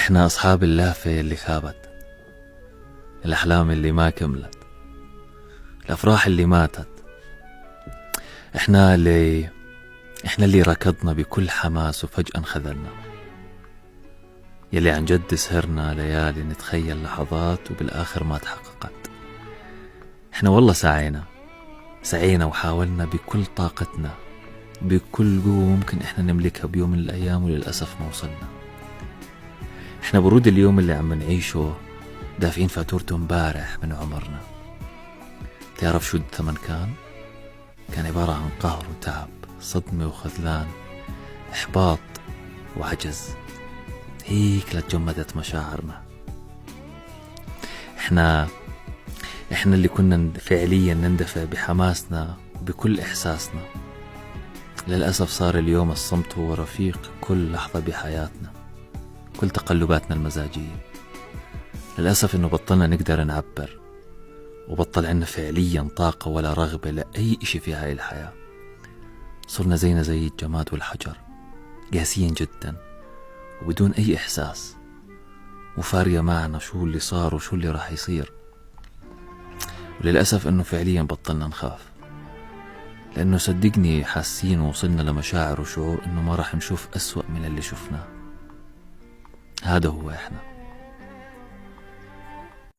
احنا اصحاب اللهفة اللي خابت، الاحلام اللي ما كملت، الافراح اللي ماتت. احنا اللي ركضنا بكل حماس وفجأة انخذلنا، يلي عن جد سهرنا ليالي نتخيل لحظات وبالاخر ما تحققت. احنا والله سعينا وحاولنا بكل طاقتنا، بكل قوة ممكن احنا نملكها بيوم من الايام، وللاسف ما وصلنا. احنا برود اليوم اللي عم نعيشه دافعين فاتورته امبارح من عمرنا. تعرف شو الثمن كان عبارة عن قهر وتعب، صدمة وخذلان، إحباط وعجز. هيك لتجمدت مشاعرنا. احنا اللي كنا فعليا نندفع بحماسنا وبكل إحساسنا. للأسف صار اليوم الصمت هو رفيق كل لحظة بحياتنا، كل تقلباتنا المزاجية. للأسف إنه بطلنا نقدر نعبر، وبطل عنا فعليا طاقة ولا رغبة لأي إشي في هاي الحياة. صرنا زينا زي الجماد والحجر، قاسيين جدا وبدون أي إحساس، وفارية معنا شو اللي صار وشو اللي راح يصير. وللأسف إنه فعليا بطلنا نخاف، لأنه صدقني حاسين ووصلنا لمشاعر وشعور إنه ما راح نشوف أسوأ من اللي شفناه. هذا هو إحنا.